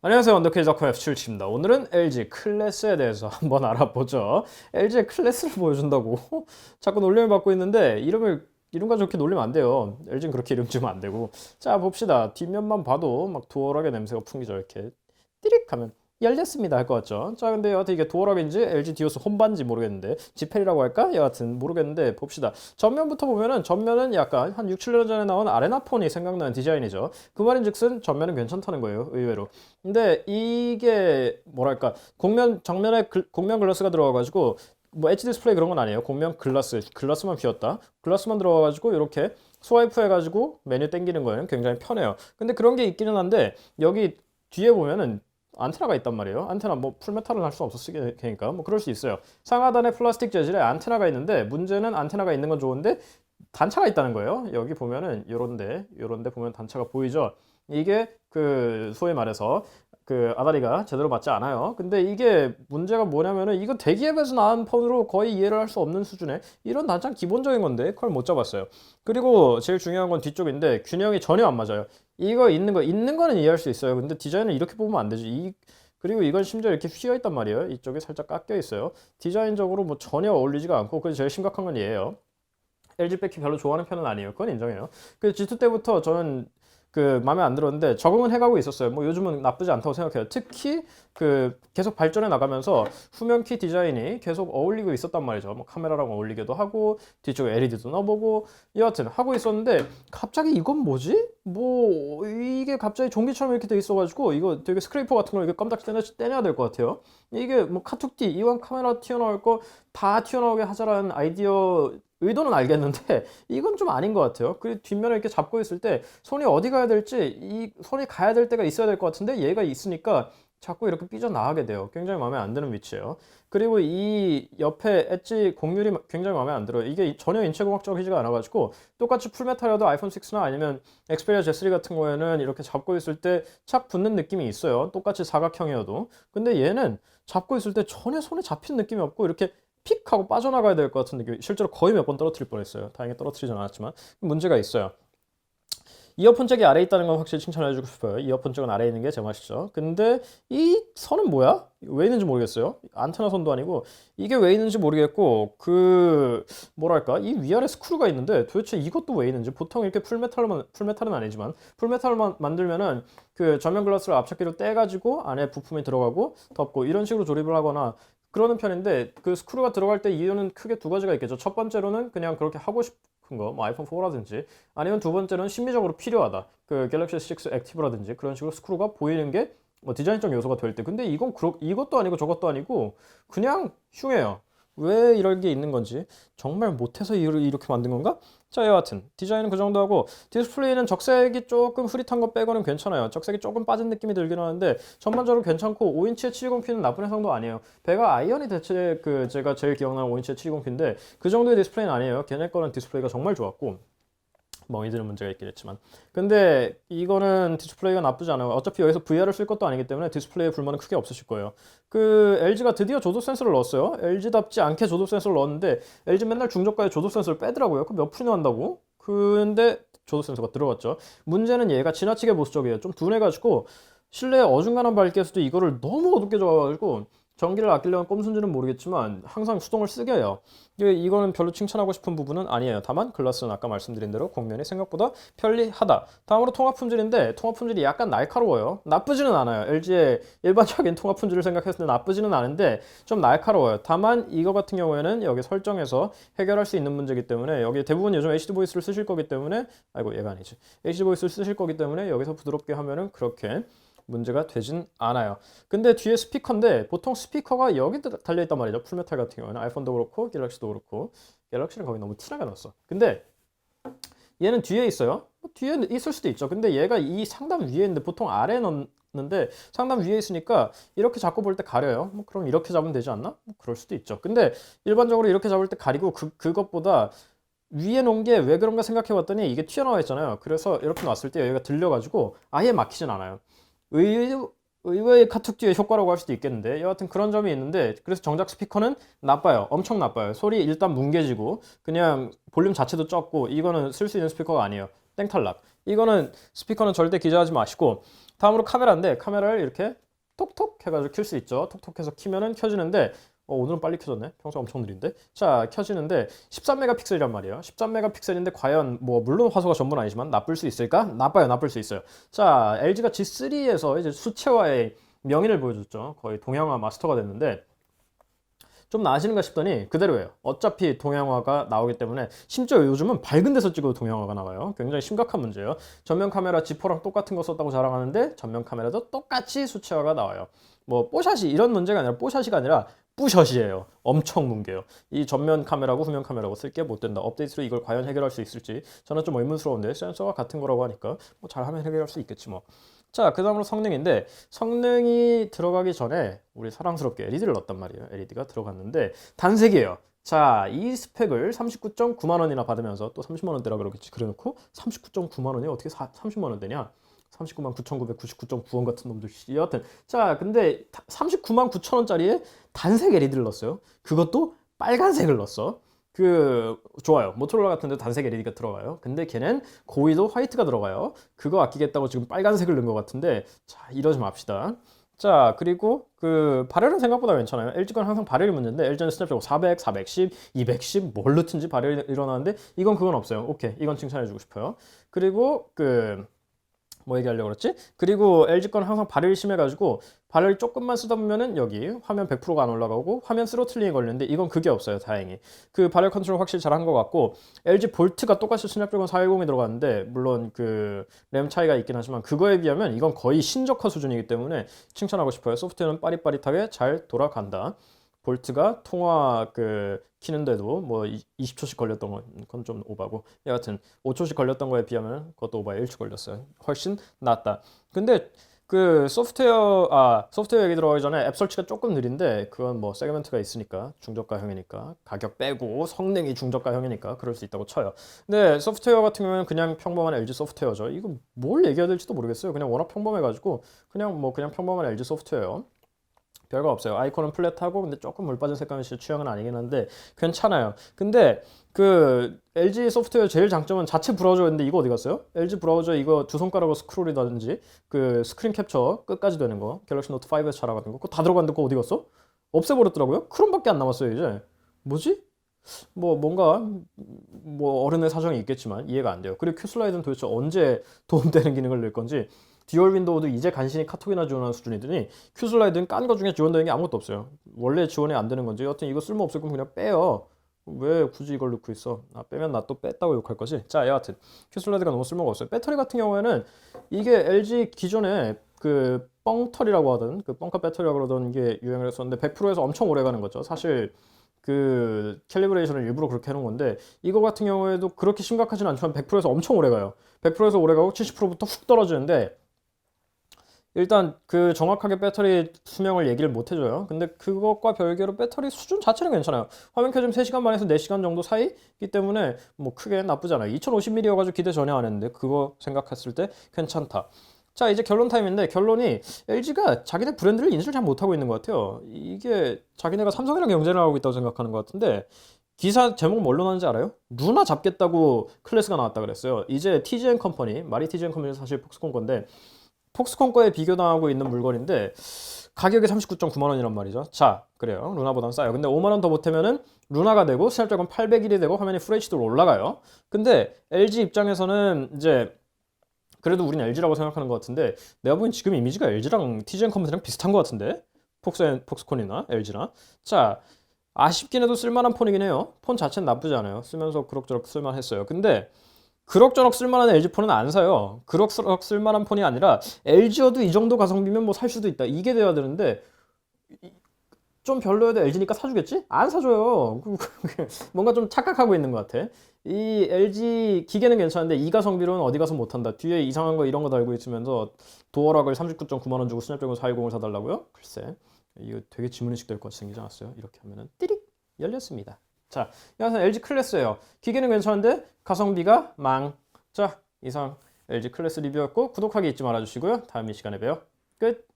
안녕하세요. 언더케이 덕후 F77입니다. 오늘은 LG 클래스에 대해서 한번 알아보죠. LG의 클래스를 보여준다고 자꾸 놀림을 받고 있는데 이름과 좋게 놀리면 안 돼요. LG는 그렇게 이름 지으면 안 되고. 자, 봅시다. 뒷면만 봐도 막 도어락의 냄새가 풍기죠. 이렇게 띠릭 하면 열렸습니다 할 것 같죠. 자, 근데 여하튼 이게 도어락인지 LG 디오스 홈반지 모르겠는데 지펠이라고 할까? 여하튼 모르겠는데 봅시다. 전면부터 보면은 전면은 약간 한 6, 7년 전에 나온 아레나폰이 생각나는 디자인이죠. 그 말인즉슨 전면은 괜찮다는 거예요. 의외로. 근데 이게 뭐랄까 정면에 곡면 글라스가 들어가가지고 뭐 엣지 디스플레이 그런 건 아니에요. 곡면 글라스만 비었다. 글라스만 들어가가지고 이렇게 스와이프 해가지고 메뉴 땡기는 거는 굉장히 편해요. 근데 그런 게 있기는 한데 여기 뒤에 보면은 안테나가 있단 말이에요. 안테나 뭐 풀메탈은 할 수 없었으니까 뭐 그럴 수 있어요. 상하단에 플라스틱 재질의 안테나가 있는데 문제는 안테나가 있는 건 좋은데 단차가 있다는 거예요. 여기 보면은 요런데 보면 단차가 보이죠. 이게 그 소위 말해서 그 아다리가 제대로 맞지 않아요. 근데 이게 문제가 뭐냐면은 이거 대기업에서 나온 폰으로 거의 이해를 할 수 없는 수준의 이런 단차 기본적인 건데 그걸 못 잡았어요. 그리고 제일 중요한 건 뒤쪽인데 균형이 전혀 안 맞아요. 이거 있는 거는 이해할 수 있어요. 근데 디자인을 이렇게 보면 안 되지. 그리고 이건 심지어 이렇게 휘어 있단 말이에요. 이쪽에 살짝 깎여 있어요. 디자인적으로 뭐 전혀 어울리지가 않고 그래서 제일 심각한 건 얘예요. LG 백키 별로 좋아하는 편은 아니에요. 그건 인정해요. 그 G2 때부터 저는 그 마음에 안 들었는데 적응은 해가고 있었어요. 뭐 요즘은 나쁘지 않다고 생각해요. 특히 그 계속 발전해 나가면서 후면키 디자인이 계속 어울리고 있었단 말이죠. 뭐 카메라랑 어울리기도 하고 뒤쪽에 LED도 넣어보고 여하튼 하고 있었는데 갑자기 이건 뭐지? 뭐 이게 갑자기 종기처럼 이렇게 돼 있어가지고 이거 되게 스크래퍼 같은 걸 이렇게 깜짝 떼내야 될 것 같아요. 이게 뭐 카툭띠 이왕 카메라 튀어나올 거 다 튀어나오게 하자라는 아이디어 의도는 알겠는데 이건 좀 아닌 것 같아요. 그 뒷면을 이렇게 잡고 있을 때 손이 어디 가야 될지 이 손이 가야 될 때가 있어야 될 것 같은데 얘가 있으니까 자꾸 이렇게 삐져나가게 돼요. 굉장히 마음에 안 드는 위치예요. 그리고 이 옆에 엣지 곡률이 굉장히 마음에 안 들어요. 이게 전혀 인체공학적이지가 않아가지고 똑같이 풀메탈이라도 아이폰 6나 아니면 엑스페리아 Z3 같은 거에는 이렇게 잡고 있을 때 착 붙는 느낌이 있어요. 똑같이 사각형이어도. 근데 얘는 잡고 있을 때 전혀 손에 잡히는 느낌이 없고 이렇게 픽 하고 빠져나가야 될 것 같은 느낌. 실제로 거의 몇 번 떨어뜨릴 뻔했어요. 다행히 떨어뜨리진 않았지만 문제가 있어요. 이어폰 잭이 아래에 있다는 건 확실히 칭찬해주고 싶어요. 이어폰 잭은 아래에 있는 게 제일 맛있죠. 근데 이 선은 뭐야? 왜 있는지 모르겠어요. 안테나 선도 아니고 이게 왜 있는지 모르겠고 그 뭐랄까 이 위아래 스크루가 있는데 도대체 이것도 왜 있는지 보통 이렇게 풀메탈은 아니지만 풀메탈만 만들면은 그 전면 글라스를 앞접기로 떼가지고 안에 부품이 들어가고 덮고 이런 식으로 조립을 하거나 그러는 편인데 그 스크루가 들어갈 때 이유는 크게 두 가지가 있겠죠. 첫 번째로는 그냥 그렇게 하고 싶은 거, 뭐 아이폰 4라든지 아니면 두 번째는 심리적으로 필요하다. 그 갤럭시 6 액티브라든지 그런 식으로 스크루가 보이는 게 뭐 디자인적 요소가 될 때. 근데 이것도 아니고 저것도 아니고 그냥 흉해요. 왜 이런 게 있는 건지 정말 못해서 이렇게 만든 건가? 자, 여하튼 디자인은 그 정도 하고 디스플레이는 적색이 조금 흐릿한 거 빼고는 괜찮아요. 적색이 조금 빠진 느낌이 들긴 하는데 전반적으로 괜찮고 5인치의 720p는 나쁜 해상도 아니에요. 배가 아이언이 대체 그 제가 제일 기억나는 5인치의 720p인데 그 정도의 디스플레이는 아니에요. 걔네 거는 디스플레이가 정말 좋았고 멍이드는 문제가 있긴 했지만 근데 이거는 디스플레이가 나쁘지 않아요. 어차피 여기서 VR을 쓸 것도 아니기 때문에 디스플레이에 불만은 크게 없으실 거예요. 그 LG가 드디어 조도 센서를 넣었어요. LG답지 않게 조도 센서를 넣었는데 LG 맨날 중저가에 조도 센서를 빼더라고요. 그 몇 푼이나 한다고? 근데 조도 센서가 들어갔죠. 문제는 얘가 지나치게 보수적이에요. 좀 둔해가지고 실내에 어중간한 밝기에서도 이거를 너무 어둡게 줘가지고 전기를 아끼려는 꼼수인지는 모르겠지만 항상 수동을 쓰게 해요. 이거는 별로 칭찬하고 싶은 부분은 아니에요. 다만 글라스는 아까 말씀드린 대로 곡면이 생각보다 편리하다. 다음으로 통합 품질인데 통합 품질이 약간 날카로워요. 나쁘지는 않아요. LG의 일반적인 통합 품질을 생각했을 때 나쁘지는 않은데 좀 날카로워요. 다만 이거 같은 경우에는 여기 설정에서 해결할 수 있는 문제이기 때문에 여기 대부분 요즘 HD 보이스를 쓰실 거기 때문에 아이고 얘가 아니지. HD 보이스를 쓰실 거기 때문에 여기서 부드럽게 하면은 그렇게 문제가 되진 않아요. 근데 뒤에 스피커인데 보통 스피커가 여기 달려있단 말이죠. 풀메탈 같은 경우는 아이폰도 그렇고 갤럭시도 그렇고 갤럭시는 거기 너무 티나게 넣었어. 근데 얘는 뒤에 있어요. 뒤에 있을 수도 있죠. 근데 얘가 이 상단 위에 있는데 보통 아래에 넣는데 상단 위에 있으니까 이렇게 잡고 볼 때 가려요. 뭐 그럼 이렇게 잡으면 되지 않나? 뭐 그럴 수도 있죠. 근데 일반적으로 이렇게 잡을 때 가리고 그것보다 위에 놓은 게 왜 그런가 생각해 봤더니 이게 튀어나와 있잖아요. 그래서 이렇게 놨을 때 여기가 들려가지고 아예 막히진 않아요. 의외의 카툭 뒤의 효과라고 할 수도 있겠는데 여하튼 그런 점이 있는데 그래서 정작 스피커는 나빠요. 엄청 나빠요. 소리 일단 뭉개지고 그냥 볼륨 자체도 적고 이거는 쓸 수 있는 스피커가 아니에요. 땡탈락. 이거는 스피커는 절대 기저하지 마시고, 다음으로 카메라인데 카메라를 이렇게 톡톡 해가지고 킬 수 있죠. 톡톡해서 키면은 켜지는데 오늘은 빨리 켜졌네. 평소 엄청 느린데. 자, 켜지는데 13메가픽셀이란 말이에요. 13메가픽셀인데 과연 뭐 물론 화소가 전부는 아니지만 나쁠 수 있을까? 나빠요. 나쁠 수 있어요. 자, LG가 G3에서 이제 수채화의 명인을 보여줬죠. 거의 동양화 마스터가 됐는데 좀 나아지는가 싶더니 그대로예요. 어차피 동양화가 나오기 때문에 심지어 요즘은 밝은 데서 찍어도 동양화가 나와요. 굉장히 심각한 문제예요. 전면 카메라 G4랑 똑같은 거 썼다고 자랑하는데 전면 카메라도 똑같이 수채화가 나와요. 뭐 뽀샷이 이런 문제가 아니라 뽀샷이가 아니라 뿌샷이에요. 엄청 뭉개요. 이 전면 카메라고 후면 카메라고 쓸 게 못 된다. 업데이트로 이걸 과연 해결할 수 있을지 저는 좀 의문스러운데 센서가 같은 거라고 하니까 뭐 잘하면 해결할 수 있겠지 뭐. 자, 그 다음으로 성능인데 성능이 들어가기 전에 우리 사랑스럽게 LED를 넣었단 말이에요. LED가 들어갔는데 단색이에요. 자, 이 스펙을 39.9만 원이나 받으면서 또 30만 원대라 그러겠지. 그래놓고 39.9만 원이 어떻게 30만 원대냐? 39만 9,999.9원 같은 놈들. 여하튼 자, 근데 39만 9천 원짜리에 단색 LED를 넣었어요. 그것도 빨간색을 넣었어. 좋아요. 모토로라 같은 데 단색 LED가 들어가요. 근데 걔는 고위도 화이트가 들어가요. 그거 아끼겠다고 지금 빨간색을 넣은 것 같은데, 자, 이러지 맙시다. 자, 그리고 발열은 생각보다 괜찮아요. LG건 항상 발열이 문제인데 LG는 스냅드래곤 400, 410, 210 뭘 넣든지 발열이 일어나는데 이건 그건 없어요. 오케이, 이건 칭찬해주고 싶어요. 그리고 뭐 얘기하려고 그랬지? 그리고 LG 건 항상 발열이 심해가지고 발열이 조금만 쓰다 보면은 여기 화면 100%가 안 올라가고 화면 스로틀링이 걸리는데 이건 그게 없어요. 다행히. 발열 컨트롤 확실히 잘한 것 같고 LG 볼트가 똑같이 스냅드래곤 410이 들어갔는데 물론 램 차이가 있긴 하지만 그거에 비하면 이건 거의 신저가 수준이기 때문에 칭찬하고 싶어요. 소프트웨어는 빠릿빠릿하게 잘 돌아간다. 볼트가 통화 키는데도 뭐 20초씩 걸렸던 건 좀 오바고 여하튼 5초씩 걸렸던 거에 비하면 그것도 오바에 1초 걸렸어요. 훨씬 낫다. 근데 소프트웨어 얘기 들어가기 전에 앱 설치가 조금 느린데 그건 뭐 세그먼트가 있으니까 중저가형이니까 가격 빼고 성능이 중저가형이니까 그럴 수 있다고 쳐요. 근데 소프트웨어 같은 경우는 그냥 평범한 LG 소프트웨어죠. 이거 뭘 얘기해야 될지도 모르겠어요. 그냥 워낙 평범해가지고 그냥 평범한 LG 소프트웨어. 별거 없어요. 아이콘은 플랫하고 근데 조금 물 빠진 색감이 제 취향은 아니긴 한데 괜찮아요. 근데 LG 소프트웨어 제일 장점은 자체 브라우저였는데 이거 어디 갔어요? LG 브라우저 이거 두 손가락으로 스크롤이라든지 스크린 캡처 끝까지 되는 거 갤럭시 노트 5에서 자랑하는 거 그거 다 들어갔는데 그거 어디 갔어? 없애버렸더라고요. 크롬밖에 안 남았어요 이제. 뭐지? 뭔가 어른의 사정이 있겠지만 이해가 안 돼요. 그리고 큐슬라이드는 도대체 언제 도움되는 기능을 낼 건지 듀얼 윈도우도 이제 간신히 카톡이나 지원하는 수준이더니 큐슬라이드는 깐 거 중에 지원되는 게 아무것도 없어요. 원래 지원이 안 되는 건지 여튼 이거 쓸모 없을 거면 그냥 빼요. 왜 굳이 이걸 넣고 있어? 빼면 나 또 뺐다고 욕할 거지? 자, 여하튼 큐슬라이드가 너무 쓸모가 없어요. 배터리 같은 경우에는 이게 LG 기존에 뻥털이라고 하던 뻥카 배터리라고 그러던 게 유행을 했었는데 100%에서 엄청 오래 가는 거죠. 사실 캘리브레이션을 일부러 그렇게 해놓은 건데 이거 같은 경우에도 그렇게 심각하진 않지만 100%에서 엄청 오래 가요. 100%에서 오래 가고 70%부터 훅 떨어지는데 일단 정확하게 배터리 수명을 얘기를 못 해줘요. 근데 그것과 별개로 배터리 수준 자체는 괜찮아요. 화면 켜지면 3시간 반에서 4시간 정도 사이이기 때문에 뭐 크게 나쁘지 않아요. 2050mAh여가지고 기대 전혀 안 했는데 그거 생각했을 때 괜찮다. 자, 이제 결론 타임인데 결론이 LG가 자기네 브랜드를 인식을 잘 못하고 있는 것 같아요. 이게 자기네가 삼성이랑 경쟁을 하고 있다고 생각하는 것 같은데 기사 제목 뭘로 나왔는지 알아요? 루나 잡겠다고 클래스가 나왔다 그랬어요. 이제 TGN 컴퍼니, 말이 TGN 컴퍼니는 사실 폭스콘 건데 폭스콘 거에 비교당하고 있는 물건인데 가격이 39.9만 원이란 말이죠. 자, 그래요. 루나보단 싸요. 근데 5만 원 더 보태면은 루나가 되고 스냅드래곤 800일이 되고 화면이 FHD로 올라가요. 근데 LG 입장에서는 이제 그래도 우린 LG라고 생각하는 것 같은데 내가 보기엔 지금 이미지가 LG랑 TGN 컴퍼니랑 비슷한 것 같은데 폭스콘이나 LG나 자 아쉽긴 해도 쓸만한 폰이긴 해요. 폰 자체는 나쁘지 않아요. 쓰면서 그럭저럭 쓸만했어요. 근데 그럭저럭 쓸만한 LG 폰은 안 사요. 그럭저럭 쓸만한 폰이 아니라 LG여도 이 정도 가성비면 뭐 살 수도 있다. 이게 돼야 되는데 좀 별로여도 LG니까 사주겠지? 안 사줘요. 뭔가 좀 착각하고 있는 것 같아. 이 LG 기계는 괜찮은데 이 가성비로는 어디 가서 못한다. 뒤에 이상한 거 이런 거 달고 있으면서 도어락을 39.9만 원 주고 스냅드래곤 410을 사달라고요? 글쎄 이거 되게 지문인식 될 것 같이 생기지 않았어요? 이렇게 하면은 띠릭 열렸습니다. 자, 여하튼 LG 클래스예요. 기계는 괜찮은데 가성비가 망. 자, 이상 LG 클래스 리뷰였고 구독하기 잊지 말아주시고요. 다음 이 시간에 봬요. 끝.